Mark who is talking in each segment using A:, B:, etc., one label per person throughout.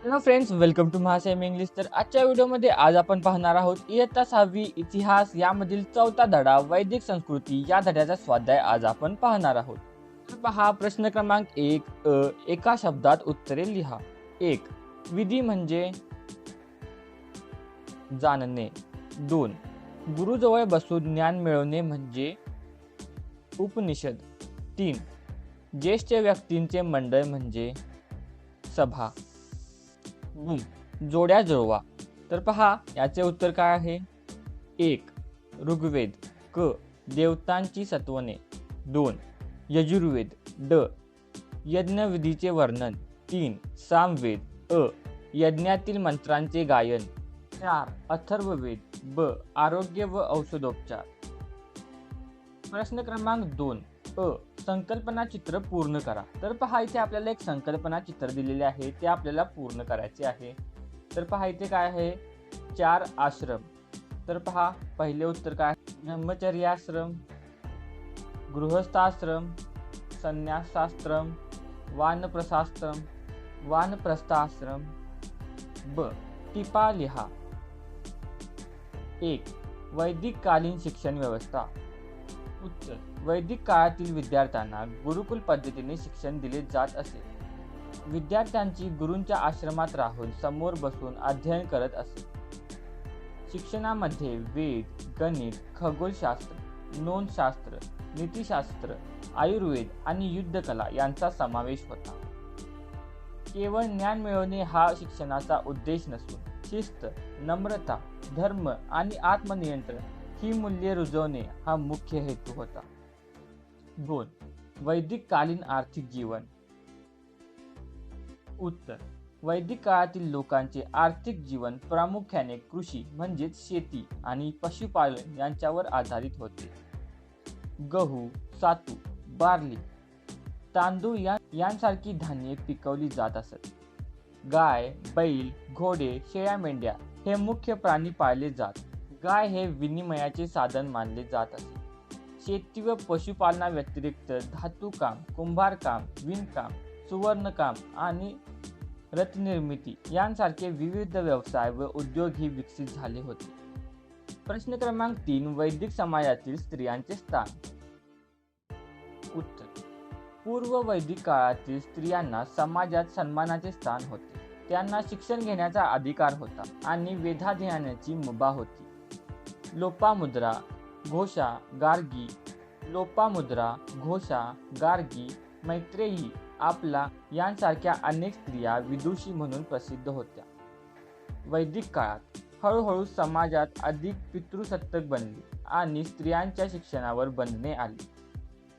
A: Hello friends, welcome to महासेम English. तर आजच्या व्हिडिओमध्ये आज आपण पाहणार आहोत इयत्ता 6वी इतिहास यामधील 4था धडा वैदिक संस्कृती या धड्याचा स्वाध्याय आज आपण पाहणार आहोत. तर पहा प्रश्न क्रमांक 1 एका शब्दात उत्तरे लिहा. 1. विधी म्हणजे जाणणे. 2. गुरुजवळ बसून ज्ञान मिळवणे म्हणजे उपनिषद. 3. ज्येष्ठ व्यक्तींचे मंडळ म्हणजे सभा. जोड्या जुळवा. तर पहा याचे उत्तर काय आहे. 1. ऋग्वेद. क. देवतांची सत्वने. 2. यजुर्वेद. ड. यज्ञविधीचे वर्णन. 3. सामवेद. अ. यज्ञातील मंत्रांचे गायन. 4. अथर्ववेद. ब. आरोग्य व औषधोपचार. प्रश्न क्रमांक 2 अ. संकल्पना चित्र पूर्ण करा. तर पहा इथे आपल्याला एक संकल्पना चित्र दिलेले आहे, ते आपल्याला पूर्ण करायचे आहे. तर पहा इथे काय आहे, 4 आश्रम. तर पहा पहिले उत्तर काय, ब्रह्मचर्याश्रम, गृहस्थाश्रम, संन्यासाश्रम, वानप्रस्थाश्रम, वानप्रस्थाश्रम. ब. टिपा लिहा. 1. वैदिक कालीन शिक्षण व्यवस्था. उत्तर. वैदिक काळातील विद्यार्थ्यांना गुरुकुल पद्धतीने शिक्षण दिले जात असे. विद्यार्थ्यांची गुरूंच्या आश्रमात राहून समोर बसून अध्ययन करत असे. शिक्षणामध्ये वेद, गणित, खगोलशास्त्र, नोंदशास्त्र, नीतिशास्त्र, आयुर्वेद आणि युद्धकला यांचा समावेश होता. केवळ ज्ञान मिळवणे हा शिक्षणाचा उद्देश नसून शिस्त, नम्रता, धर्म आणि आत्मनियंत्रण ही मूल्ये रुजवणे हा मुख्य हेतू होता. 2. वैदिक कालीन आर्थिक जीवन. उत्तर. वैदिक काळातील लोकांचे आर्थिक जीवन प्रामुख्याने कृषी म्हणजेच शेती आणि पशुपालन यांच्यावर आधारित होते. गहू, सातू, बार्ली, तांदूळ यांसारखी धान्ये पिकवली जात असत. गाय, बैल, घोडे, शेळ्या, मेंढ्या हे मुख्य प्राणी पाळले जात. गाय हे विनिमयाचे साधन मानले जात असे. शेती व पशुपालना व्यतिरिक्त धातुकाम, कुंभारकाम, विणकाम, सुवर्णकाम आणि रथनिर्मिती यांसारखे विविध व्यवसाय व उद्योग ही विकसित झाले होते. प्रश्न क्रमांक 3 वैदिक समाजातील स्त्रियांचे स्थान. उत्तर. पूर्व वैदिक काळातील स्त्रियांना समाजात सन्मानाचे स्थान होते. त्यांना शिक्षण घेण्याचा अधिकार होता आणि वेदाध्ययनाची मुभा होती. लोपामुद्रा, घोषा, गार्गी, मैत्रेयी, आपला यांसारख्या अनेक स्त्रिया विदुषी म्हणून प्रसिद्ध होत्या. वैदिक काळात हळूहळू समाजात अधिक पितृसत्ताक बनली आणि स्त्रियांच्या शिक्षणावर बंधने आली.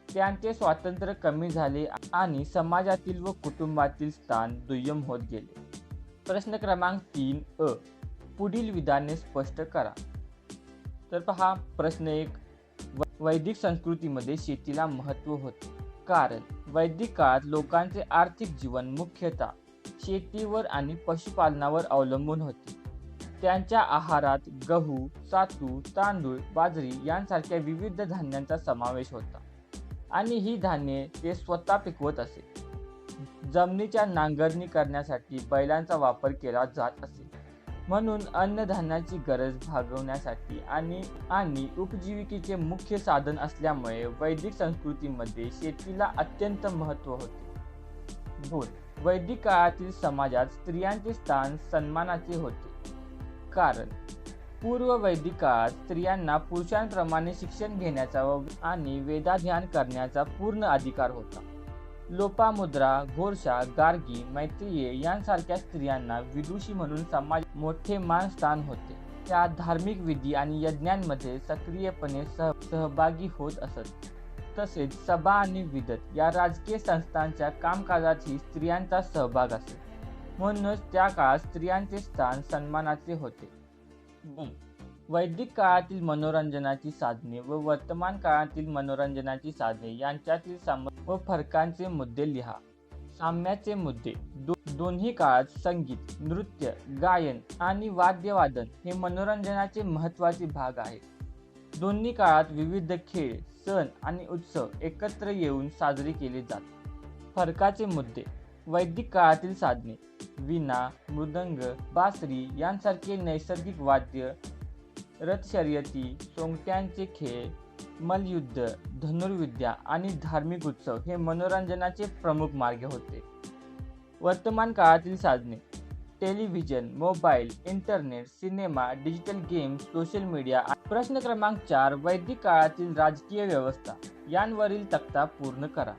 A: त्यांचे स्वातंत्र्य कमी झाले आणि समाजातील व कुटुंबातील स्थान दुय्यम होत गेले. प्रश्न क्रमांक 3 अ. पुढील विधाने स्पष्ट करा. तर पहा प्रश्न 1. वैदिक संस्कृतीमध्ये शेतीला महत्त्व होते. कारण वैदिक काळात लोकांचे आर्थिक जीवन मुख्यतः शेतीवर आणि पशुपालनावर अवलंबून होते. त्यांच्या आहारात गहू, सातू, तांदूळ, बाजरी यांसारख्या विविध धान्यांचा समावेश होता आणि ही धान्ये ते स्वतः पिकवत असे. जमिनीच्या नांगरणी करण्यासाठी बैलांचा वापर केला जात असे. म्हणून अन्नधान्याची गरज भागवण्यासाठी आणि उपजीविकेचे मुख्य साधन असल्यामुळे वैदिक संस्कृतीमध्ये शेतीला अत्यंत महत्त्व होते. 2. वैदिक काळातील समाजात स्त्रियांचे स्थान सन्मानाचे होते. कारण पूर्व वैदिक काळात स्त्रियांना पुरुषांप्रमाणे शिक्षण घेण्याचा आणि वेदाध्ययन करण्याचा पूर्ण अधिकार होता. लोपामुद्रा, घोषा, गार्गी, मैत्रेयी यांसारख्या स्त्रियांना विदुषी म्हणून समाज मोठे मानस्थान होते. त्या धार्मिक विधी आणि यज्ञांमध्ये सक्रियपणे सहभागी होत असत. तसेच सभा आणि विदत या राजकीय संस्थांच्या कामकाजातही स्त्रियांचा सहभाग असे. म्हणूनच त्या काळात स्त्रियांचे स्थान सन्मानाचे होते. वैदिक काळातील मनोरंजनाची साधने व वर्तमान काळातील मनोरंजनाची साधने यांच्यातील व फरकांचे मुद्दे लिहा. साम्याचे मुद्दे. दोन्ही काळात संगीत, नृत्य, गायन आणि वाद्यवादन हे मनोरंजनाचे महत्त्वाचे भाग आहेत. दोन्ही काळात विविध खेळ, सण आणि उत्सव एकत्र येऊन साजरे केले जातात. फरकाचे मुद्दे. वैदिक काळातील साधने वीणा, मृदंग, बासरी यांसारखे नैसर्गिक वाद्य, रथशर्यती, सोंगट्यांचे खेळ, मल्लयुद्ध, धनुर्विद्या आणि धार्मिक उत्सव हे मनोरंजनाचे प्रमुख मार्ग होते. वर्तमान काळातील साधने television, mobile, internet, cinema, digital games, social media. प्रश्न क्रमांक 4. वैदिक काळातील राजकीय व्यवस्था यांवरील तक्ता पूर्ण करा.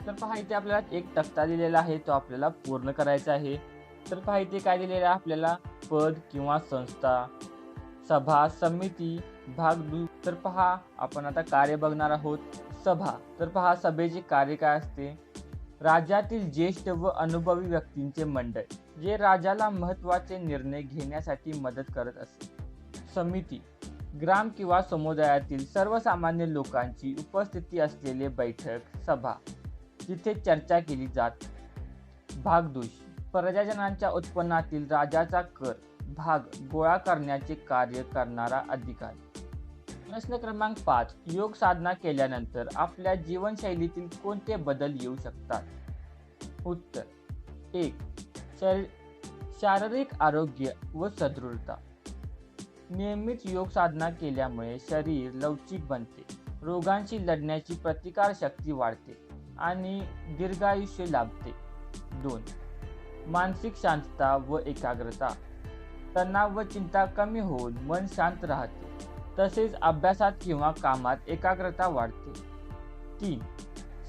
A: तर पहा इथे आपल्याला एक तक्ता दिलेला आहे, तो आपल्याला पूर्ण करायचा आहे. तर पहा इथे काय दिलेलं आहे आपल्याला, पद किंवा संस्था, सभा, समिती, भाग 2. तर पहा आपण आता कार्य बघणार आहोत. सभा. तर पहा सभेचे कार्य काय असते, राज्यातील ज्येष्ठ व अनुभवी व्यक्तींचे मंडळ जे राजाला महत्त्वाचे निर्णय घेण्यासाठी मदत करत असते. समिती. ग्राम किंवा समुदायातील सर्वसामान्य लोकांची उपस्थिती असलेले बैठक सभा जिथे चर्चा केली जाते. भाग 2. प्रजाजनांच्या उत्पन्नातील राजाचा कर भाग गोळा करण्याचे कार्य करणारा अधिकारी. प्रश्न क्रमांक 5. योग साधना केल्यानंतर आपल्या जीवनशैलीतील कोणते बदल येऊ शकतात? उत्तर. 1. शारीरिक आरोग्य व सदृढता. नियमित योग साधना केल्यामुळे शरीर लवचिक बनते, रोगांशी लढण्याची प्रतिकारशक्ती वाढते आणि दीर्घायुष्य लाभते. 2. मानसिक शांतता व एकाग्रता. तणाव व चिंता कमी होऊन मन शांत राहते, तसेच अभ्यासात किंवा कामात एकाग्रता वाढते. 3.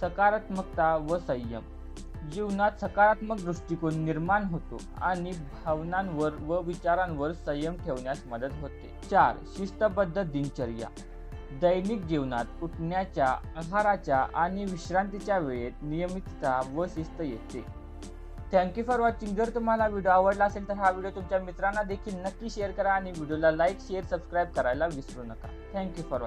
A: सकारात्मकता व संयम. जीवनात सकारात्मक दृष्टिकोन निर्माण होतो आणि भावनांवर व विचारांवर संयम ठेवण्यास मदत होते. 4. शिस्तबद्ध दिनचर्या. दैनिक जीवनात उठण्याच्या, आहाराच्या आणि विश्रांतीच्या वेळेत नियमितता व शिस्त येते. Thank you for watching. जर तुम्हाला व्हिडिओ आवडला असेल तर हा व्हिडिओ तुमच्या मित्रांना देखील नक्की शेअर करा आणि व्हिडिओला लाईक, शेअर, सबस्क्राईब करायला विसरू नका. Thank you for watching.